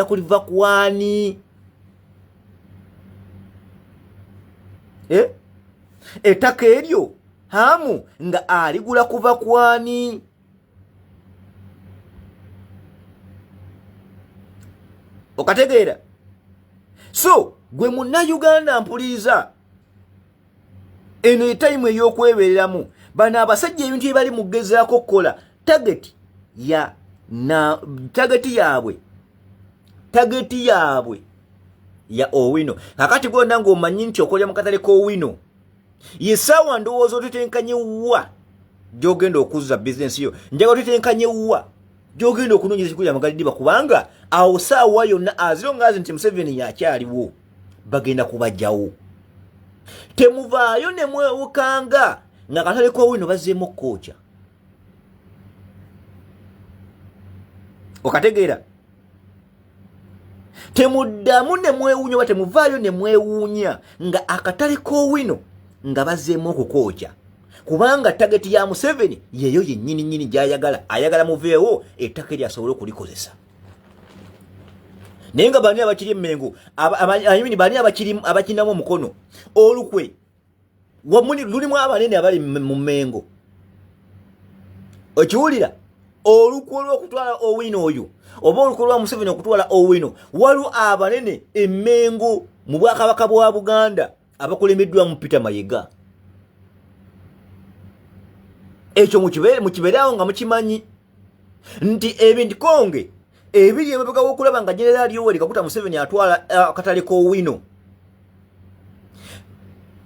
kuliva kwani ettaka eryo Hamu nga aligula kuva kwani okategeera so gwe munnayuganda mpuliriza eno etaimu ey'okwebereramu bano abasajja ebintu bye bali mugezaako okukola tageti yaabwe ya Owino kakati gwonna ng'omanyi nti okolera mu katale k'Owino yesaawa ndowooza otutenkanye wa gy'ogenda okuzza bizinesi yo njagala otutenkanye wa gy'ogenda okunoonyeza kikulya Magaladiba kubanga awo saawa yonna aziro ngaazi nti Museveni yakyaliwo bagenda kubajjawo temuvaayo ne mwewukanga nga katale k'Owino bazzeemu okkookya okategeera temuddamu ne mwewuunya oba temuvaayo ne mwewuunya nga akatale k'Owino nga bazzeemu okukookya kubanga tageti ya Museveni yeyo yennyini ayagala muveewo ettaka eryo asobole okulikozesa naye nga bani abakiri emmengo bani abakinamu omukono olukwe lulimu abanene abali mu Mmengo okiwulira olukwe lw'okutwala Owino oyo oba olukwe lwa Museveni okutwala Owino waliwo abanene emmengo mu Bwakabaka bwa Buganda abakulemeddwa mu Peter Mayiga ekyo mukibeerawo nga mukimanyi nti ebintikonge ebiri emabega w'okulaba nga Jenerali Yoweri Kaguta Museveni atwala akatale k'Owino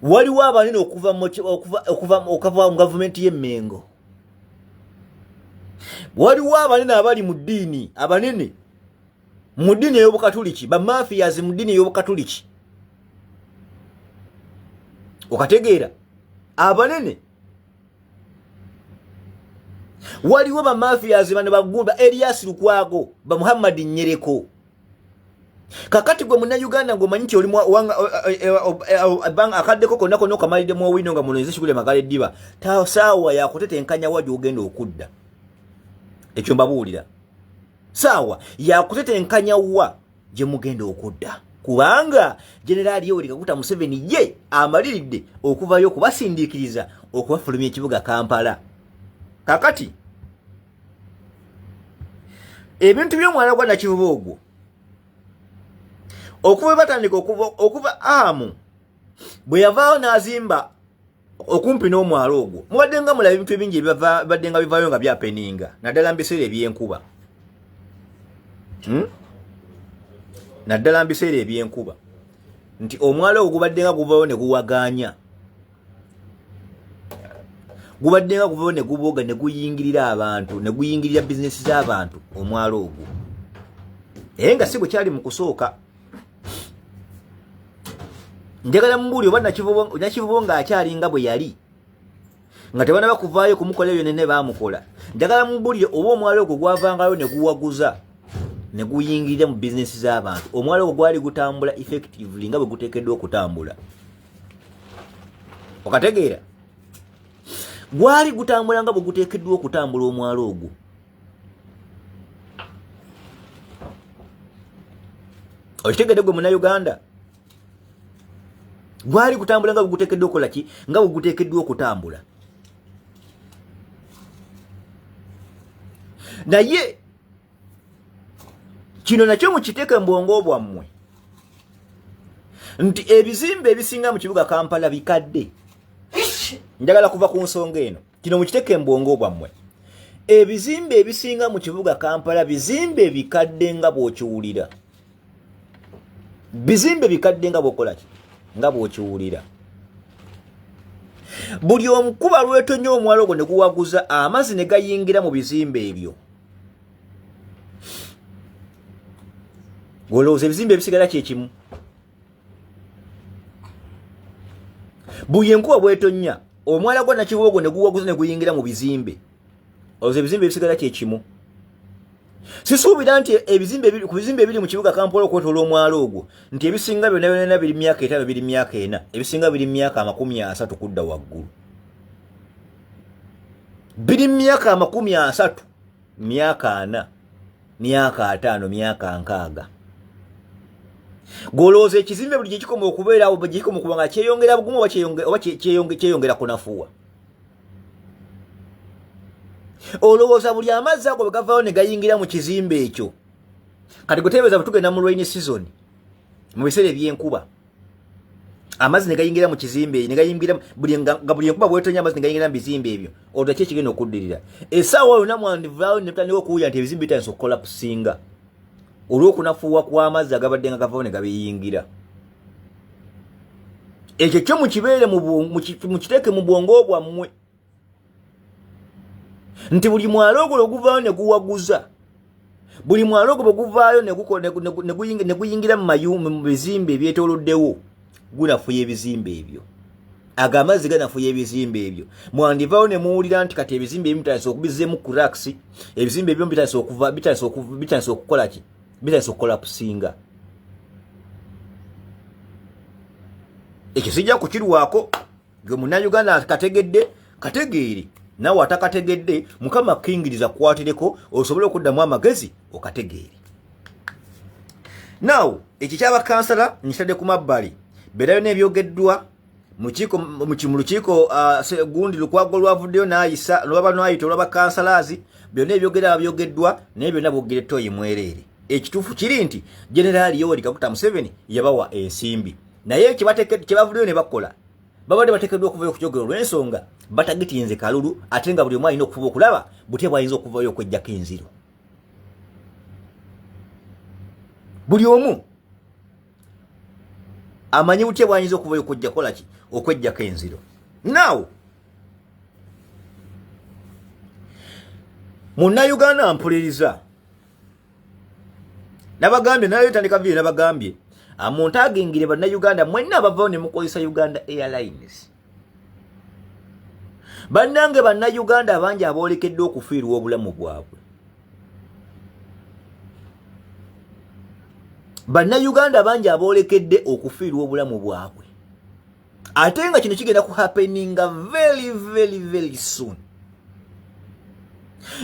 waliwo abanene okuva mu gavumenti y'Emmengo waliwo abanene abali mu ddiini abanene mu ddiini ey'Obukatuliki bamafiyazi mu ddiini ey'Obukatuliki okategeera abanene waliwo bamafiyazi bano bagumba Elias Lukwago ba Muhammad Nyereko kakati gwe munnayuganda ng'omanyi nti olimu akaddeko konna konna okamalidde mu Owino nga mulonze Kikulya Magaladiba saawa yakutetenkanya wa gy'ogenda okudda ekyo mbabuulira saawa yakutetenkanya wa gye mugenda okudda kubanga Jenerali Yoweri Kaguta Museveni ye amaliridde okuvayo okubasindiikiriza okubafulumya ekibuga Kampala kakati ebintu by'omwana gwa Nakivubo ogwo okuva batandika okuva amu bwe yavaayo n'azimba okumpi n'omwalo ogwo mubadde nga mulaba ebintu ebingi ebibadde nga bivaayo nga byapeninga naddala mu biseera eby'enkuba naddala mu biseera eby'enkuba nti omwalo ogwo gubadde nga guvaayo ne guwagaanya gubadde nga guvaayo ne guboga ne guyingirira abantu ne guyingirira bizinesi z'abantu omwalo ogwo nga si bwe kyali mu kusooka njagala mbuuli oba Nakivubo ng'akyalinga bwe yali nga tebanaba kuvaayo kumukola ebyo ne baamukola njagala mbuulire oba omwalo ogwo gwavangayo ne guwaguza ne guyingirira mu bizinesi z'abantu omwalo ogwo gwali gutambula effectively nga bwe guteekeddwa okutambula okategeera gwali gutambula nga bwe guteekeddwa okutambula omwalo ogwo okitegedde gwe munnayuganda gwali gutambula nga bwe guteekeddwa okukola ki nga bwe guteekeddwa okutambula naye kino nakyo mukiteeke mu bwongo bwammwe nti ebizimbe ebisinga mu kibuga Kampala bikadde njagala kuva ku nsonga eno kino mukiteeke mu bwongo bwammwe ebizimbe ebisinga mu kibuga Kampala bizimbe bikadde nga bw'okiwulira bizimbe bikadde nga bw'okola ki nga bw'okiwulira buli omukuba lwetonya omwalo ogwo ne guwaguza amazzi ne gayingira mu bizimbe ebyo golowooza ebizimbe ebisigala kyekimu buli enkuba bwetonya omwala gwa Nakivubo ogwo ne guwaguza ne guyingira mu bizimbe olowooza ebizimbe ebisigala kyekimu sisuubira nti ku bizimbe ebiri mu kibuga Kampala okwetola omwalo ogwo nti ebisinga byonna biri myaka 5 biri myaka 4 ebisinga biri myaka 30 kudda waggulu biri myaka 30 myaka 4 myaka 5 myaka 6 golooza ekizimbe buli kikoma okubeera awo bajikoma kubanga kyeyongera bugumu oba kyeyongera kunafuwa. Olowooza buli amazzi ago begavaayo ne gayingira mu kizimbe ekyo. Kati guteebereza butugenda mu rainy season mu biseera ebyenkuba. Amazzi ne gayingira mu kizimbe ne gayingira buli enkuba bwetonya amazzi ne gayingira mu bizimbe ebyo. Olwo ki ekigenda okuddirira? Essaawa yonna mwandivaayo ne tutandika okuwulira nti ebizimbe bitandise okukolapusinga olw'okunafuuwa kw'amazzi agabadde nga gavaayo ne gabiyingira. Ekyo kyo mukibeere mukiteeke mu bwongo bwammwe nti buli mwalo ogwo oguvaayo ne guwaguza, buli mwalo ogwo guvaayo ne guyingira mu bizimbe ebyetooloddewo gunafuya ebizimbe ebyo. Ag'amazzi ganafuya ebizimbe ebyo. Mwandivaayo ne muwulira nti kati ebizimbe ebimu bitandise okubizzeemu cracks, ebizimbe ebimu bitandise okukola ki? Bitandise okukolapusinga. Ekyo sijja kukirwako gwe munnayuganda kategedde kategeere. Nawe atakategedde Mukama akkingiriza kwatireko osobole okuddamu amagezi okategeere. Now ekyo ky'abakansala nyitadde ku mabbali beerayo n'ebyogeddwa mu lukiiko gundi lukwago lwavuddeyo n'ayisa lwaba n'ayita olw'abakansalazi byonna ebyogeddwa naye byonna bwoggere Toyi mwereere. Ekituufu kiri nti Generaali Yoweri Kaguta Museveni yabawa ensimbi naye kye bavuddeyo ne bakola babadde bateekeddwa okuvayo okukyogero olw'ensonga batagitinze kalulu ate nga buli omu alina okufuba okulaba butya bw'ayinza okuvayo okweggyako enziro. Buli omu amanyi butya bw'ayinza okuvayo okweggyako enziro. Now munnayuganda mpuliriza nabagambye naye tandika vile nabagambye omuntu agingire bannayuganda mwenna abavaayo ne mukozesa Uganda Airlines. Bannange bannayuganda abangi aboolekedde okufiirwa obulamu bwabwe. Bannayuganda abangi aboolekedde okufiirwa obulamu bwabwe. Ate nga kino kigenda ku happeninga very very very soon.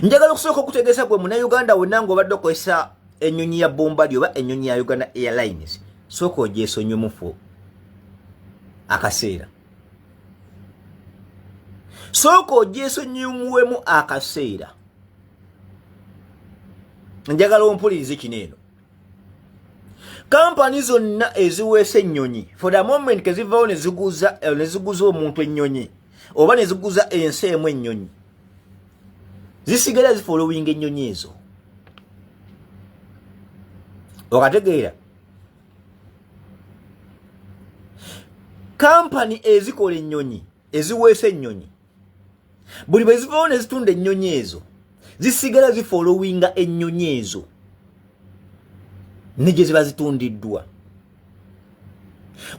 Njagala okusooka okutegeeza gwe munnayuganda wonna ng'obadde okozesa ennyonyi ya Bombardier oba ennyonyi ya Uganda Airlines. Soko ogyesonyimufu akaseera. Soko ogyesonyimuwemu akaseera. Njagala ompulirize kino eno. Kampani zonna eziweesa ennyonyi for the moment kezivaawo ne ziguza omuntu ennyonyi oba ne ziguza ensi emu ennyonyi zisigala zifollowing ennyonyi ezo. Okategeera? Kampani ezikola ennyonyi eziweesa ennyonyi buli bwe zivaawo ne zitunda ennyonyi ezo zisigala zifollowinga ennyonyi ezo ne gye ziba zitundiddwa.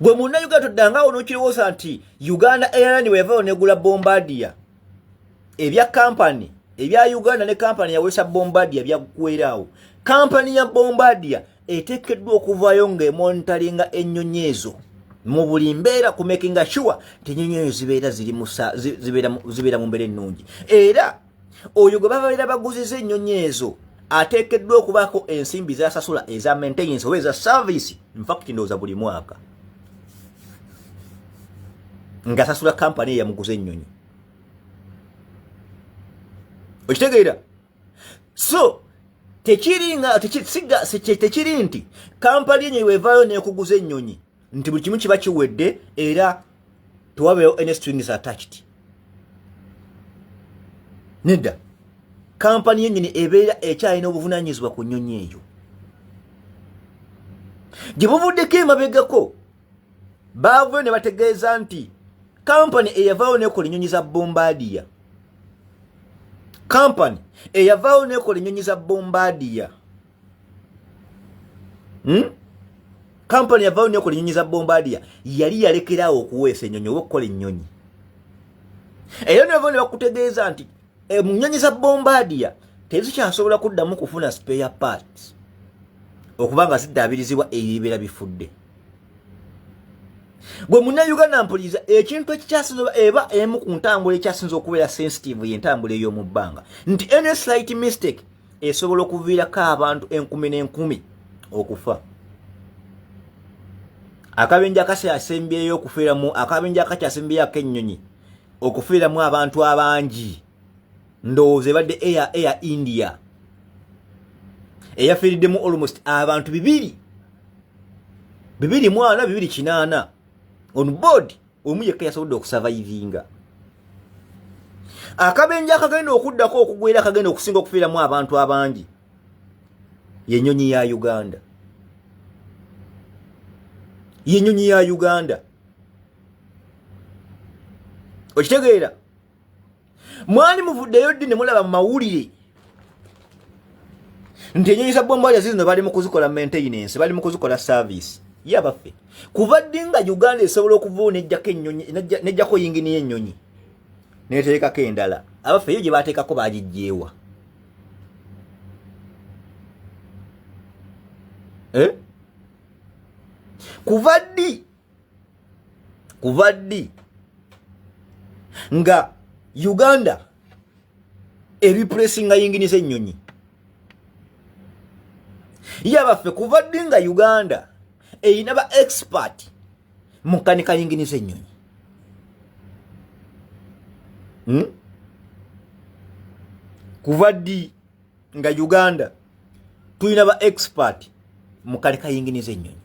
Gwe munnayuganda toddangawo n'okirowooza nti Uganda Airlines weyavaawo negula Bombardier ebya kampani ebya Uganda ne kampani yaweesa Bombardier byaggweeraawo. Kampani ya Bombardier eteekeddwa okuvaayo ng'emonitalinga ennyonyi ezo mu buli mbeera ku making sure nti ennyonyi ezo zibeera mu mbeera ennungi. Era oyo gwe babeera baguziza ennyonyi ezo ateekeddwa okubaako ensimbi z'asasula eza maintenance oba eza service. In fact ndowooza buli mwaka ng'asasula kampani eyamuguza ennyonyi. Okitegeera? So tekiri nti kampani enyo wevaayo n'ekuguza ennyonyi nti buli kimu kiba kiwedde era tewabeewo any strings attached. Nedda. Kampani yennyini ebeera ekyalina obuvunaanyizibwa ku nnyonyi eyo. Gye buvuddeko emabegako baavayo ne bategeeza nti kampani eyavaayo n'ekola ennyonyi za Bombardier, kampani eyavaayo n'ekola ennyonyi za Bombardier, kampani yavaayo n'ekola ennyonyi za Bombardier yali yalekeraawo okuweesa ennyonyi oba okukola ennyonyi. Era ne bavaayo ne bakutegeeza nti mu nnyonyi za Bombardier tezikyasobola kuddamu kufuna spare parts okuba nga ziddaabirizibwa ebibeera bifudde. Gwe munnayuganda mpuliriza ekintu ekikyasinza eba emu ku ntambula ekyasinza okubeera sensitive y'entambula ey'omu bbanga nti any slight mistake esobola okuviirako abantu 10,000 okufa. akabenja akasembyeyo okufiiramu akabenja akakyasembyeyo ak'ennyonyi okufiiramu abantu abangi ndowooza ebadde Air India eyafiiriddemu almost abantu 248 on board omu yekka yasobodde okusurvivinga. Akabenja akagenda okuddako okugwera akagenda okusinga okufiiramu abantu abangi y'ennyonyi ya Uganda. Y'ennyonyi ya Uganda. Okitegeera? Mwali muvuddeyo ddi ne mulaba mu mawulire nti ennyonyi za Bombardier zino bali mu kuzikola maintenance, bali mu kuzikola service. Yabaffe kuva ddi nga Uganda esobola okuvaho nejjako yingini y'ennyonyi neteekako endala? Abaffe yo gye baateekako baagijjeewa. Kuva ddi nga Uganda ebipulesinga yingini z'ennyonyi? Yabaffe kuva ddi nga Uganda eyina ba expert mu kanika yingini z'ennyonyi? Kuva ddi nga Uganda tulina ba expert mu kanika yingini z'ennyonyi?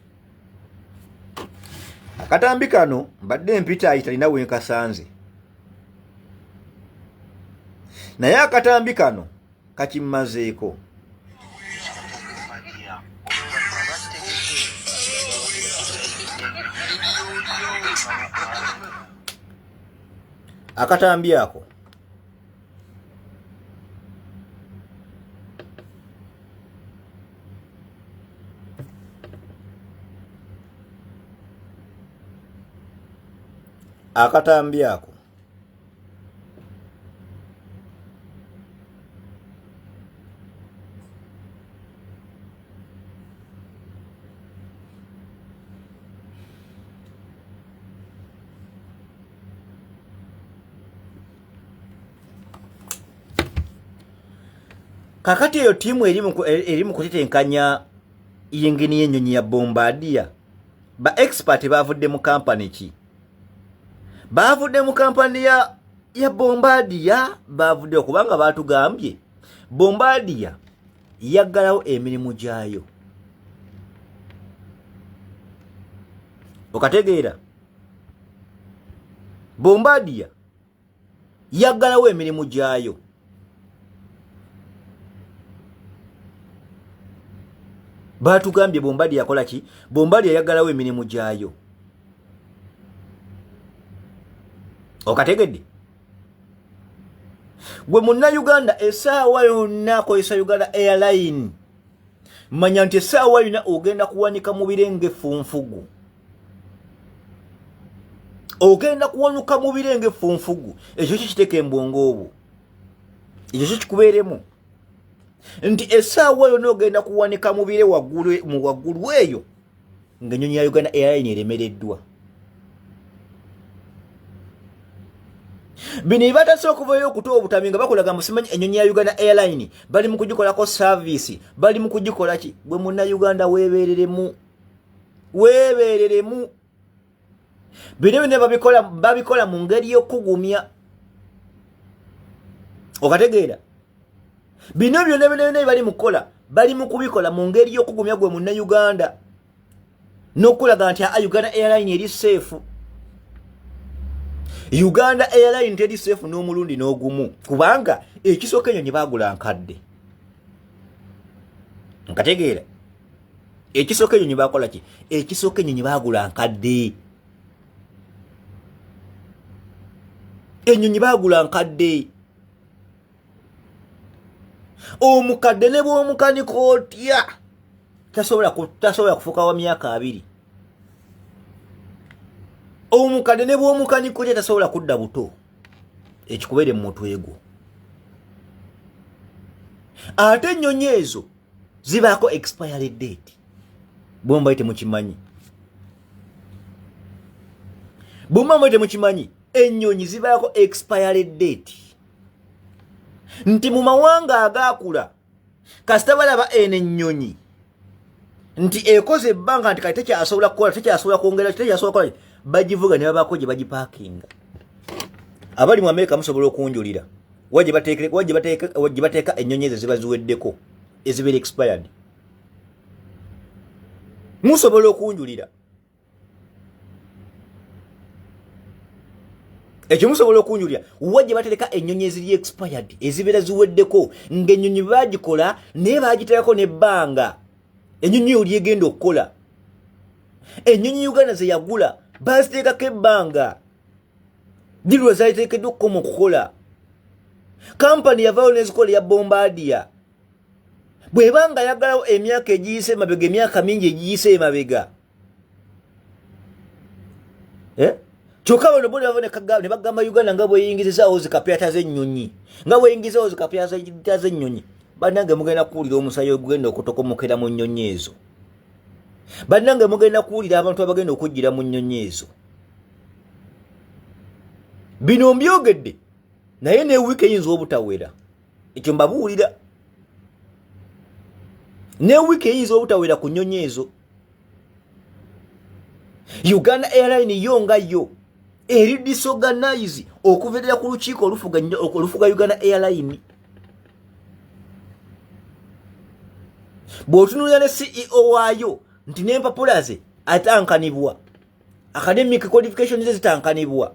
Akatambi kano mbadde mpita ayitalina wenkasanze, naye akatambi kano kakimmazeeko. Akatambi ako kakati eyo tiimu eri mu kutetenkanya yingini y'ennyonyi ya Bombardier, ba expert baavudde mu kampani ki? Baavudde mu kampani ya Bombardier, baavudde okubanga baatugambye Bombardier yaggalawo emirimu gyayo. Okategeera? Bombardier yaggalawo emirimu gyayo. Baatugambye Bombardier yakola ki? Bombardier yaggalawo emirimu gyayo. Okategedde? Gwe munnayuganda essaawa yonna akozesa Uganda Airline, manya nti essaawa yonna ogenda kuwanika mu birenge funfugu. Ogenda kuwanuka mu birenge funfugu. Ekyo kiteeka embongo obwo. Ekyo kikubeeremu. Nti essaawa yonna ogenda kuwanika mu bire waggulu eyo ng'ennyonyi ya Uganda Airline eremereddwa. Bino ebibatase okuvayo okutoa obutami nga bakulaga musimanyi ennyonyi ya Uganda Airline bali mu kugikolako service, bali mu kugikola ki? Gwe munnayuganda weebeereremu. Bino bino babikola mu ngeri y'okugumya. Okategeera? Bino byonna bali mu kukola, bali mu kubikola mu ngeri y'okugumya gwe munnayuganda n'okulaga nti Uganda Airline eri safe. Uganda Airline teri safe n'omulundi n'ogumu, kubanga ekisooka ennyonyi baagula nkadde. Nkategeera? Ekisooka ennyonyi baakola ki? Ekisooka ennyonyi baagula nkadde. Ennyonyi baagula nkadde. Omukadde ne bw'omukanika otya tasobola kufuuka wa myaka 2. Omukadde ne bw'omukanika otya tasobola kudda buto. Ekikubeere mu mutwe gwo. Ate ennyonyi ezo zibaako expiry date. Bomba temukimanyi. Temukimanyi. Ennyonyi zibaako expiry date. Nti mu mawanga agaakula kasita balaba eno ennyonyi nti ekoze ebbanga nti kati tekyasobola kukola tekyasobola kwongera tekyasobola kukola bagivuga ne babako gye bagipaakinga. Abali mu America musobola okunjulira waje bateeka ennyonyi ezo ziba ziweddeko ezibeera expired. Musobola okunjulira ekyo musobola okunjulira waje bateeka ennyonyi eziri expired ezibeera ziweddeko ng'ennyonyi bagikola naye bagiteekako n'ebbanga ennyonyi oli egenda okukola. Ennyonyi Uganda ze yagula baziteekako ebbanga dirwa zaliteekeddwa okukoma okukola. Kampani yavaayo n'ezikola ya Bombardier bw'ebanga yagalawo emyaka egiyise emabega emyaka mingi egiyise emabega kyokka bano bo ne bagamba Uganda nga bweyingizizaawo zikapyata z'ennyonyi nga bweyingizaawo zikapyata z'ennyonyi. Bannange mugenda kuwulira omusaayi ogugenda okutokomokera mu nnyonyi ezo. Bannange mugenda kuwulira abantu abagenda okujjira mu nnyonyi ezo. Bino mbyogedde naye ne wiiki eyinza obutawera ekyo mbabuulira. Ne wiiki eyinza obutawera ku nnyonyi ezo. Uganda Airline yo nga yo eri disorganize okuverera ku lukiiko olufuga Uganda Airline. Bw'otunuulira ne CEO waayo nti n'empapula ze atankanibwa, academic qualifications ze zitankanibwa,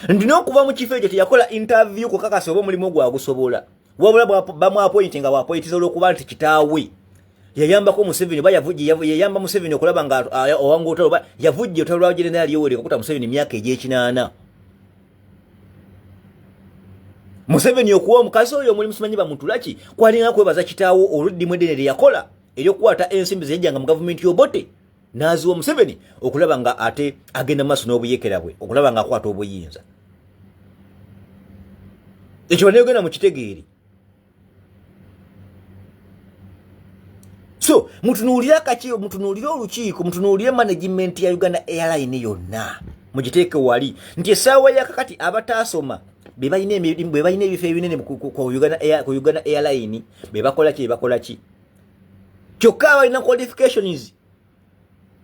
nti n'okuva mu kifo ekyo teyakola interview kukakasa oba omulimu gwagusobola wabula bamwapointi nga bwapointiza olw'okuba nti kitaawe yayambako Museveni oba yayamba Museveni okulaba nga owanga otalo oba yavujja otalo lwa Jenerali Yoweri Kaguta Museveni myaka egy'ekinaana. Museveni okuwa omukazi oyo omulimu simanyi bamutulaki kwalinga kwebaza kitaawo oluddimu eddene lye yakola ery'okukwata ensimbi zejjanga mu gavumenti y'obote n'aziwa Museveni okulaba nga ate agenda maaso n'obuyekera bwe okulaba nga akwata obuyinza. Ekyo banayogenda mu kitegeeri. So mutunuulire akakiiko mutunuulire olukiiko mutunuulire management ya Uganda Airline yonna mugiteeke wali nti essaawa yakakati abataasoma be balina ebifo ebinene ku Uganda Airline be bakola ki kyokka balina qualifications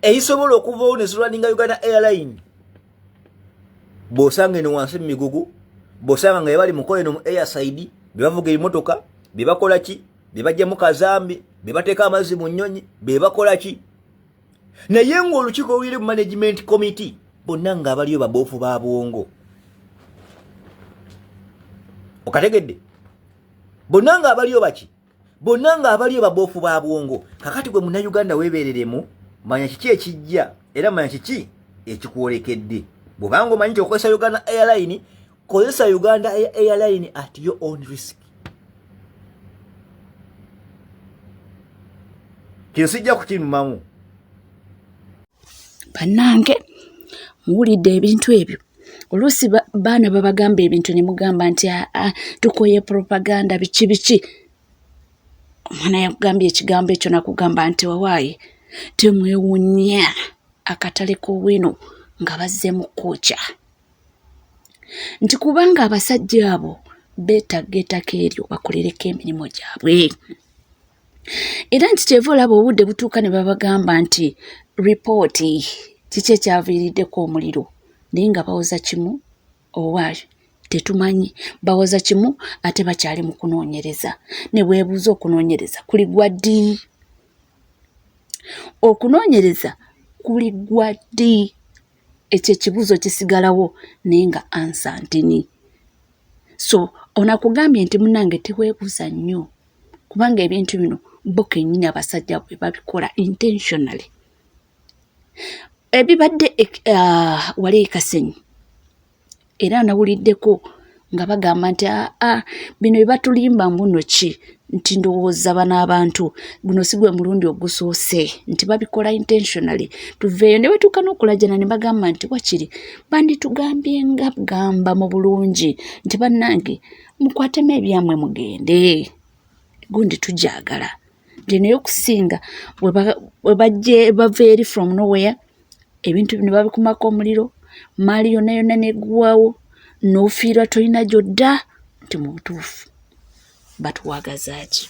eyisobola okuvaawo ne zirwaninga Uganda Airline. Bw'osanga eno wansi migugu bw'osanga nga bali mukola eno mu airside be bavuga emmotoka be bakola ki be bajja mu kazambi be bateeka amazzi mu nnyonyi be bakola ki. Naye ng'olukiiko oluli mu management committee bonna nga abaliyo baboofu ba bwongo. Okategedde bonna nga abaliyo baki bonna nga abaliyo baboofu ba bwongo. Kakati gwe Munnayuganda weebereremu manya kiki ekijja era manya kiki ekikuwolekedde. Bw'obanga omanyi nti okozesa Uganda Airline kozesa Uganda Airline at your own risk. Kino sijja kukinumamu. Bannange muwulidde ebintu ebyo oluusi baana babagamba ebintu ne mugamba nti tukoye propaganda biki omwana yakugambye ekigambo ekyo nakugamba nti wawaaye temwewunya akatale k'Owino nga bazze mu kkookya nti kubanga abasajja abo beetagga ettaka eryo bakolereko emirimu gyabwe era nti kyeva olaba obudde butuuka ne babagamba nti ripooti kiki ekyaviiriddeko omuliro naye nga bawoza kimu owaayo tetumanyi bawoza kimu ate bakyali mu kunoonyereza. Ne bwebuuza okunoonyereza kuli gwa ddi? Okunoonyereza kuli gwa ddi? Ekyo ekibuuzo kisigalawo naye nga ansa ntini. So onakugambye nti munnange teweebuuza nnyo kubanga ebintu bino bo kennyini abasajja bwe babikola intentionally. Ebibadde wali e Kasenyi era nawuliddeko nga bagamba nti bino bibatulimba mbuno ki nti ndowooza bano abantu guno si gwe mulundi ogusoose nti babikola intentionally. Tuveeyo ne batuuka n'okulajana ne bagamba nti wakiri banditugambye nga gamba mu bulungi nti bannange mukwatemu ebyammwe mugende gundi tujagala nti naye okusinga bwe bajje bava eri from nowhere ebintu bino babikumako omuliro maali yonna yonna neggwawo n'ofiirwa tolina gy'odda nti mu butuufu batuwagaza ki?